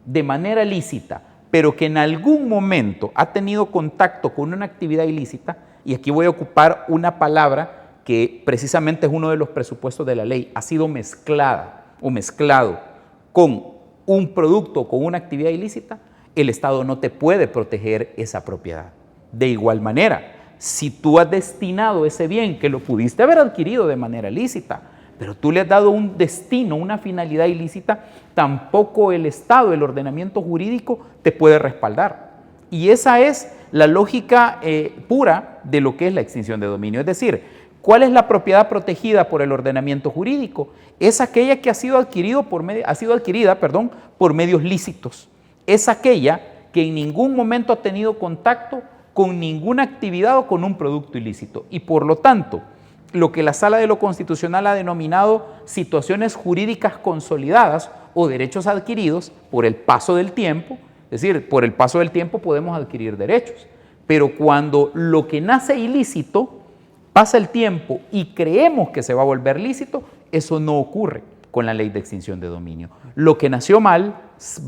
de manera lícita, pero que en algún momento ha tenido contacto con una actividad ilícita, y aquí voy a ocupar una palabra que precisamente es uno de los presupuestos de la ley, ha sido mezclada o mezclado con un producto, con una actividad ilícita, el Estado no te puede proteger esa propiedad. De igual manera, si tú has destinado ese bien que lo pudiste haber adquirido de manera lícita, pero tú le has dado un destino, una finalidad ilícita, tampoco el Estado, el ordenamiento jurídico, te puede respaldar. Y esa es la lógica pura de lo que es la extinción de dominio. Es decir, ¿cuál es la propiedad protegida por el ordenamiento jurídico? Es aquella que ha sido adquirida por medios lícitos. Es aquella que en ningún momento ha tenido contacto con ninguna actividad o con un producto ilícito. Y por lo tanto, lo que la Sala de lo Constitucional ha denominado situaciones jurídicas consolidadas o derechos adquiridos por el paso del tiempo, es decir, por el paso del tiempo podemos adquirir derechos, pero cuando lo que nace ilícito pasa el tiempo y creemos que se va a volver lícito, eso no ocurre con la ley de extinción de dominio. Lo que nació mal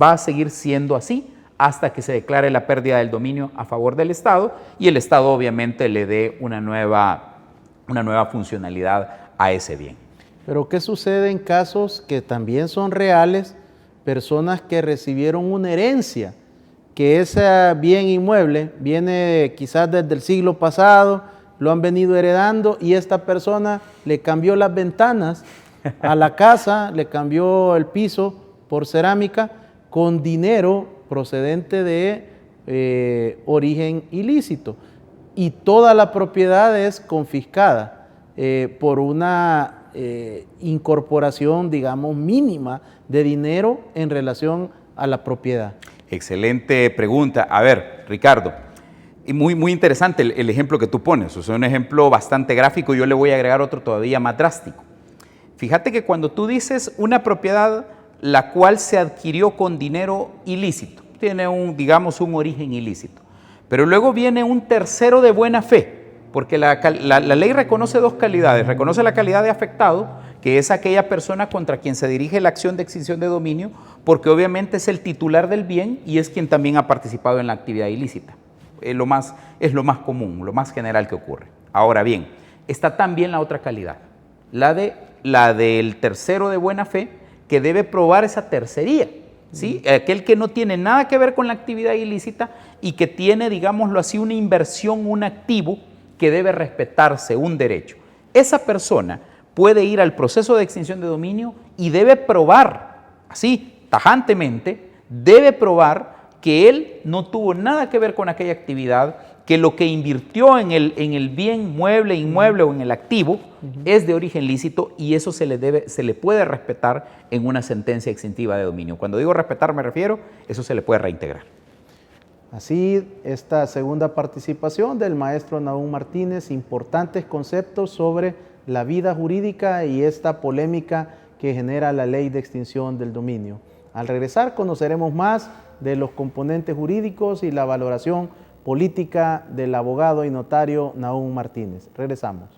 va a seguir siendo así hasta que se declare la pérdida del dominio a favor del Estado y el Estado obviamente le dé una nueva funcionalidad a ese bien. Pero ¿qué sucede en casos que también son reales? Personas que recibieron una herencia, que ese bien inmueble viene quizás desde el siglo pasado, lo han venido heredando y esta persona le cambió las ventanas a la casa, le cambió el piso por cerámica con dinero procedente de origen ilícito. Y toda la propiedad es confiscada por una incorporación, digamos, mínima de dinero en relación a la propiedad. Excelente pregunta. A ver, Ricardo, y muy interesante el ejemplo que tú pones, o sea, un ejemplo bastante gráfico. Yo le voy a agregar otro todavía más drástico. Fíjate que cuando tú dices una propiedad la cual se adquirió con dinero ilícito, tiene digamos un origen ilícito, pero luego viene un tercero de buena fe, porque la ley reconoce dos calidades. Reconoce la calidad de afectado, que es aquella persona contra quien se dirige la acción de extinción de dominio, porque obviamente es el titular del bien y es quien también ha participado en la actividad ilícita. Es lo más común, lo más general que ocurre. Ahora bien, está también la otra calidad, la del tercero de buena fe, que debe probar esa tercería, ¿sí? Aquel que no tiene nada que ver con la actividad ilícita y que tiene, digámoslo así, una inversión, un activo que debe respetarse, un derecho. Esa persona puede ir al proceso de extinción de dominio y debe probar, así, tajantemente, debe probar que él no tuvo nada que ver con aquella actividad, que lo que invirtió en el bien mueble, inmueble o en el activo es de origen lícito y eso se le puede respetar en una sentencia extintiva de dominio. Cuando digo respetar me refiero, eso se le puede reintegrar. Así, esta segunda participación del maestro Nahum Martínez, importantes conceptos sobre la vida jurídica y esta polémica que genera la ley de extinción del dominio. Al regresar conoceremos más de los componentes jurídicos y la valoración política del abogado y notario Nahum Martínez. Regresamos.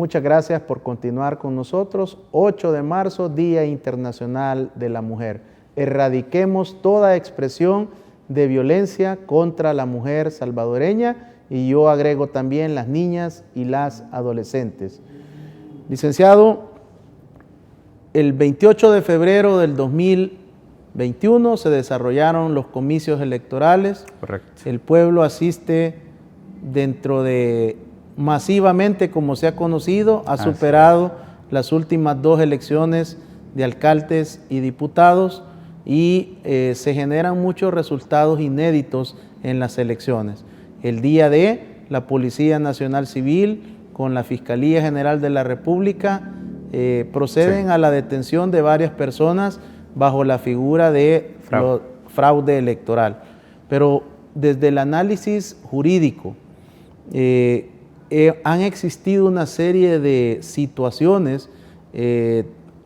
muchas gracias por continuar con nosotros. 8 de marzo, Día Internacional de la Mujer. Erradiquemos toda expresión de violencia contra la mujer salvadoreña, y yo agrego también las niñas y las adolescentes. Licenciado, el 28 de febrero del 2021 se desarrollaron los comicios electorales. Correcto. El pueblo asiste masivamente, como se ha conocido, ha superado las últimas 2 elecciones de alcaldes y diputados, y se generan muchos resultados inéditos en las elecciones. El día de la Policía Nacional Civil con la Fiscalía General de la República proceden a la detención de varias personas bajo la figura de fraude electoral. Pero desde el análisis jurídico han existido una serie de situaciones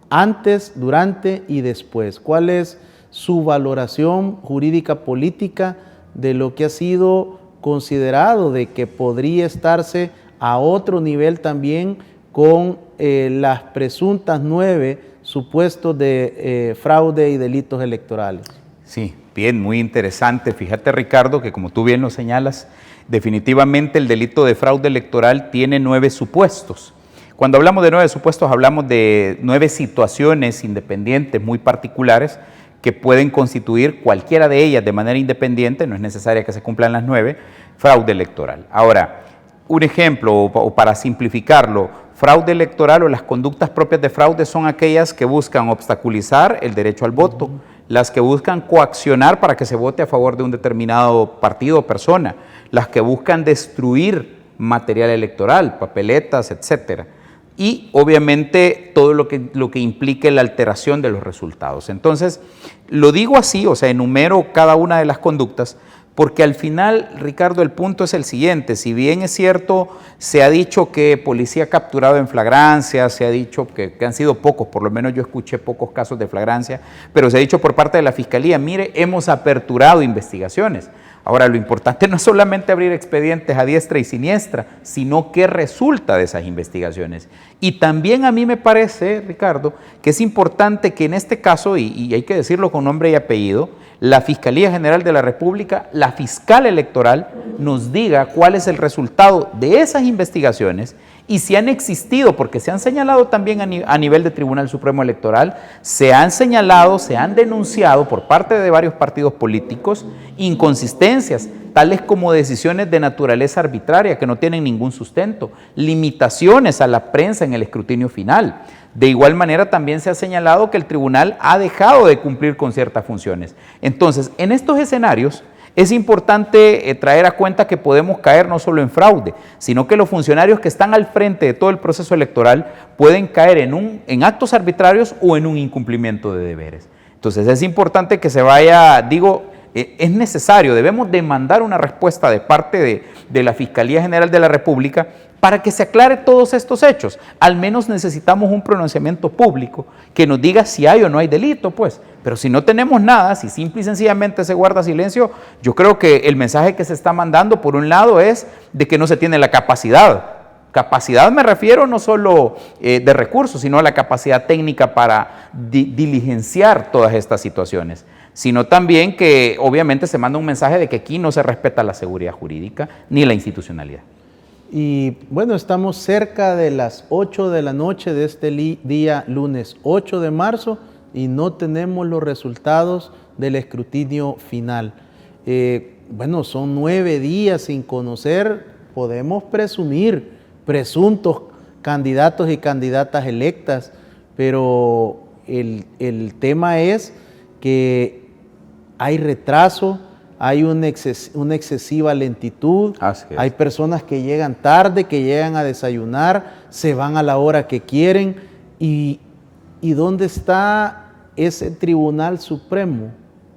antes, durante y después. ¿Cuál es su valoración jurídica política de lo que ha sido considerado de que podría estarse a otro nivel también con las presuntas 9 supuestos de fraude y delitos electorales? Sí, bien, muy interesante. Fíjate, Ricardo, que como tú bien lo señalas, definitivamente el delito de fraude electoral tiene 9 supuestos. Cuando hablamos de 9 supuestos, hablamos de 9 situaciones independientes muy particulares que pueden constituir cualquiera de ellas de manera independiente, no es necesaria que se cumplan las 9, fraude electoral. Ahora, un ejemplo, o para simplificarlo, fraude electoral o las conductas propias de fraude son aquellas que buscan obstaculizar el derecho al voto, las que buscan coaccionar para que se vote a favor de un determinado partido o persona, las que buscan destruir material electoral, papeletas, etcétera. Y obviamente todo lo que implique la alteración de los resultados. Entonces, lo digo así, o sea, enumero cada una de las conductas, porque al final, Ricardo, el punto es el siguiente: si bien es cierto, se ha dicho que policía ha capturado en flagrancia, se ha dicho que han sido pocos, por lo menos yo escuché pocos casos de flagrancia, pero se ha dicho por parte de la Fiscalía, mire, hemos aperturado investigaciones. Ahora, lo importante no es solamente abrir expedientes a diestra y siniestra, sino qué resulta de esas investigaciones. Y también a mí me parece, Ricardo, que es importante que en este caso, y hay que decirlo con nombre y apellido, la Fiscalía General de la República, la fiscal electoral, nos diga cuál es el resultado de esas investigaciones y si han existido, porque se han señalado también a nivel de Tribunal Supremo Electoral, se han señalado, se han denunciado por parte de varios partidos políticos inconsistencias, tales como decisiones de naturaleza arbitraria que no tienen ningún sustento, limitaciones a la prensa en el escrutinio final. De igual manera, también se ha señalado que el tribunal ha dejado de cumplir con ciertas funciones. Entonces, en estos escenarios, es importante traer a cuenta que podemos caer no solo en fraude, sino que los funcionarios que están al frente de todo el proceso electoral pueden caer en actos arbitrarios o en un incumplimiento de deberes. Entonces, es importante que se vaya, es necesario, debemos demandar una respuesta de parte de la Fiscalía General de la República para que se aclare todos estos hechos. Al menos necesitamos un pronunciamiento público que nos diga si hay o no hay delito, pues. Pero si no tenemos nada, si simple y sencillamente se guarda silencio, yo creo que el mensaje que se está mandando, por un lado, es de que no se tiene la capacidad. Capacidad me refiero no solo de recursos, sino a la capacidad técnica para diligenciar todas estas situaciones, sino también que obviamente se manda un mensaje de que aquí no se respeta la seguridad jurídica ni la institucionalidad. Y bueno, estamos cerca de las 8 de la noche de este día lunes 8 de marzo y no tenemos los resultados del escrutinio final. Bueno, son 9 días sin conocer, podemos presumir presuntos candidatos y candidatas electas, pero el tema es que hay retraso, hay una excesiva lentitud, hay personas que llegan tarde, que llegan a desayunar, se van a la hora que quieren, y ¿dónde está ese Tribunal Supremo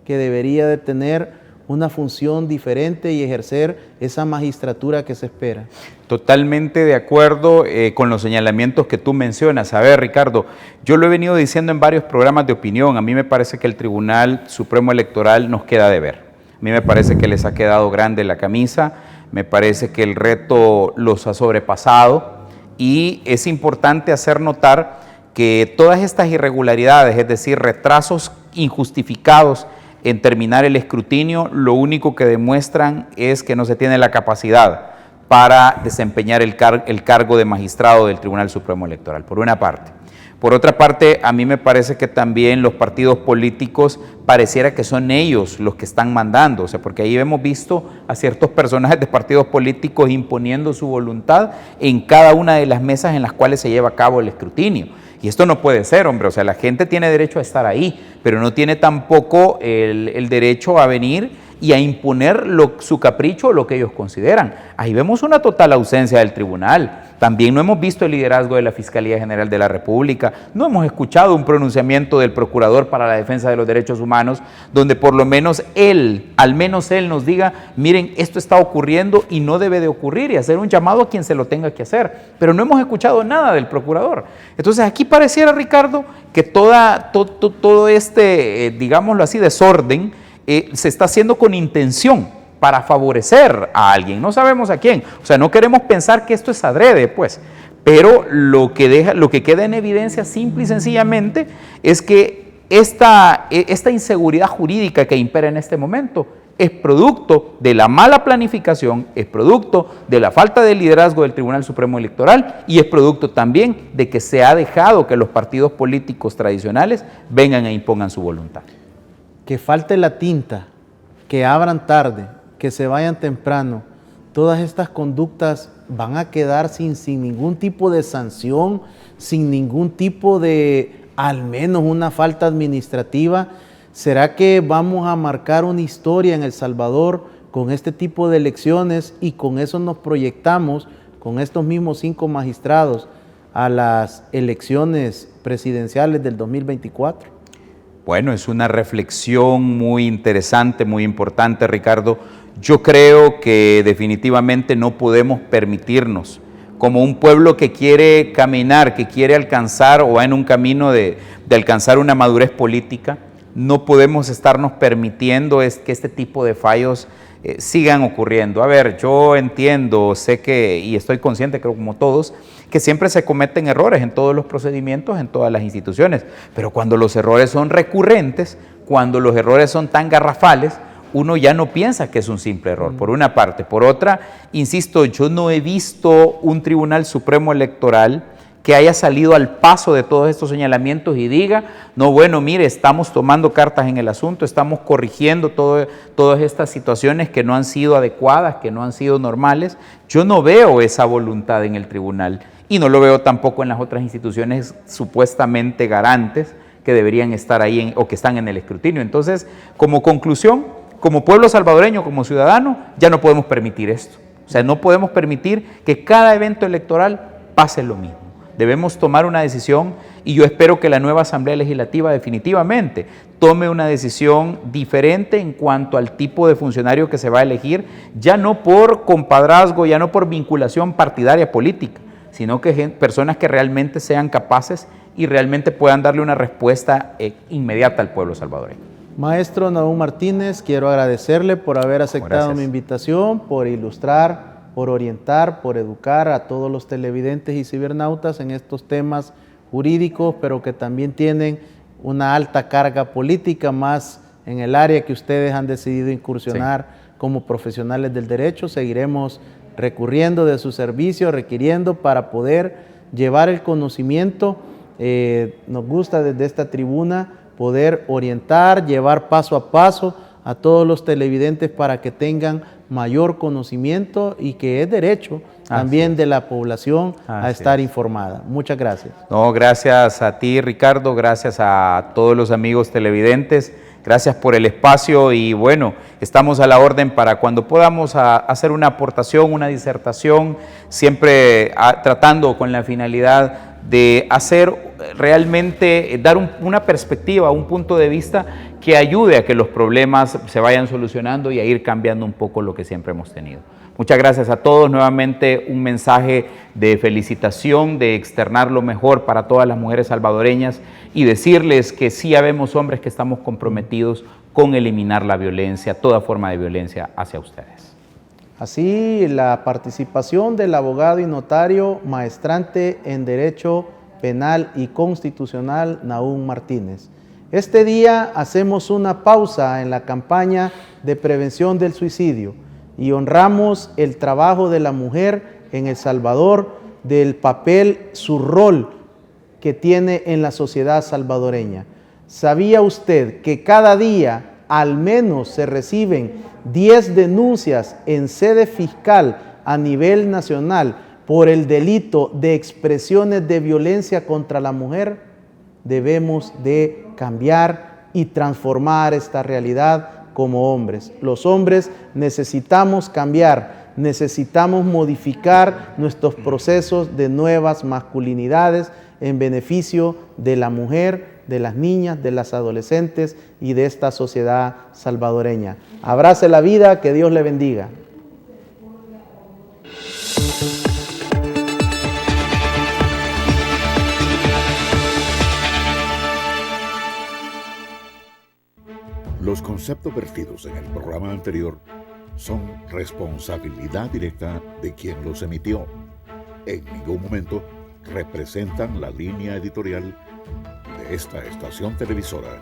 que debería de tener una función diferente y ejercer esa magistratura que se espera? Totalmente de acuerdo con los señalamientos que tú mencionas. A ver, Ricardo, yo lo he venido diciendo en varios programas de opinión, a mí me parece que el Tribunal Supremo Electoral nos queda de ver. A mí me parece que les ha quedado grande la camisa, me parece que el reto los ha sobrepasado y es importante hacer notar que todas estas irregularidades, es decir, retrasos injustificados en terminar el escrutinio, lo único que demuestran es que no se tiene la capacidad para desempeñar el cargo de magistrado del Tribunal Supremo Electoral, por una parte. Por otra parte, a mí me parece que también los partidos políticos pareciera que son ellos los que están mandando, o sea, porque ahí hemos visto a ciertos personajes de partidos políticos imponiendo su voluntad en cada una de las mesas en las cuales se lleva a cabo el escrutinio. Y esto no puede ser, hombre, o sea, la gente tiene derecho a estar ahí, pero no tiene tampoco el derecho a venir y a imponer su capricho o lo que ellos consideran. Ahí vemos una total ausencia del tribunal. También no hemos visto el liderazgo de la Fiscalía General de la República, no hemos escuchado un pronunciamiento del Procurador para la Defensa de los Derechos Humanos, donde por lo menos al menos él nos diga, miren, esto está ocurriendo y no debe de ocurrir, y hacer un llamado a quien se lo tenga que hacer. Pero no hemos escuchado nada del Procurador. Entonces aquí pareciera, Ricardo, que todo este, digámoslo así, desorden, se está haciendo con intención para favorecer a alguien, no sabemos a quién, o sea, no queremos pensar que esto es adrede, pues, pero lo que queda en evidencia simple y sencillamente es que esta inseguridad jurídica que impera en este momento es producto de la mala planificación, es producto de la falta de liderazgo del Tribunal Supremo Electoral y es producto también de que se ha dejado que los partidos políticos tradicionales vengan e impongan su voluntad. Que falte la tinta, que abran tarde, que se vayan temprano, todas estas conductas van a quedar sin ningún tipo de sanción, sin ningún tipo de, al menos una falta administrativa. ¿Será que vamos a marcar una historia en El Salvador con este tipo de elecciones y con eso nos proyectamos, con estos mismos 5 magistrados, a las elecciones presidenciales del 2024? Bueno, es una reflexión muy interesante, muy importante, Ricardo. Yo creo que definitivamente no podemos permitirnos, como un pueblo que quiere caminar, que quiere alcanzar o va en un camino de alcanzar una madurez política, no podemos estarnos permitiendo que este tipo de fallos sigan ocurriendo. A ver, yo entiendo, sé que, y estoy consciente, creo como todos, que siempre se cometen errores en todos los procedimientos, en todas las instituciones, pero cuando los errores son recurrentes, cuando los errores son tan garrafales, uno ya no piensa que es un simple error, por una parte. Por otra, insisto, yo no he visto un Tribunal Supremo Electoral que haya salido al paso de todos estos señalamientos y diga, no, bueno, mire, estamos tomando cartas en el asunto, estamos corrigiendo todas estas situaciones que no han sido adecuadas, que no han sido normales. Yo no veo esa voluntad en el tribunal y no lo veo tampoco en las otras instituciones supuestamente garantes que deberían estar ahí o que están en el escrutinio. Entonces, como conclusión, como pueblo salvadoreño, como ciudadano, ya no podemos permitir esto. O sea, no podemos permitir que cada evento electoral pase lo mismo. Debemos tomar una decisión y yo espero que la nueva Asamblea Legislativa definitivamente tome una decisión diferente en cuanto al tipo de funcionario que se va a elegir, ya no por compadrazgo, ya no por vinculación partidaria política, sino que personas que realmente sean capaces y realmente puedan darle una respuesta inmediata al pueblo salvadoreño. Maestro Nahum Martínez, quiero agradecerle por haber aceptado mi invitación, por ilustrar, por orientar, por educar a todos los televidentes y cibernautas en estos temas jurídicos, pero que también tienen una alta carga política, más en el área que ustedes han decidido incursionar como profesionales del derecho. Seguiremos recurriendo de su servicio, requiriendo para poder llevar el conocimiento. Nos gusta desde esta tribuna poder orientar, llevar paso a paso a todos los televidentes para que tengan mayor conocimiento y que es derecho también de la población a estar informada. Muchas gracias. No, gracias a ti, Ricardo, gracias a todos los amigos televidentes, gracias por el espacio y bueno, estamos a la orden para cuando podamos hacer una aportación, una disertación, siempre tratando con la finalidad de hacer realmente, dar una perspectiva, un punto de vista que ayude a que los problemas se vayan solucionando y a ir cambiando un poco lo que siempre hemos tenido. Muchas gracias a todos, nuevamente un mensaje de felicitación, de externar lo mejor para todas las mujeres salvadoreñas y decirles que sí habemos hombres que estamos comprometidos con eliminar la violencia, toda forma de violencia hacia ustedes. Así, la participación del abogado y notario maestrante en Derecho Penal y Constitucional, Nahum Martínez. Este día hacemos una pausa en la campaña de prevención del suicidio y honramos el trabajo de la mujer en El Salvador, del papel, su rol que tiene en la sociedad salvadoreña. ¿Sabía usted que cada día al menos se reciben 10 denuncias en sede fiscal a nivel nacional por el delito de expresiones de violencia contra la mujer? Debemos de cambiar y transformar esta realidad como hombres. Los hombres necesitamos cambiar, necesitamos modificar nuestros procesos de nuevas masculinidades en beneficio de la mujer, de las niñas, de las adolescentes y de esta sociedad salvadoreña. Abrace la vida, que Dios le bendiga. Los conceptos vertidos en el programa anterior son responsabilidad directa de quien los emitió. En ningún momento representan la línea editorial de esta estación televisora.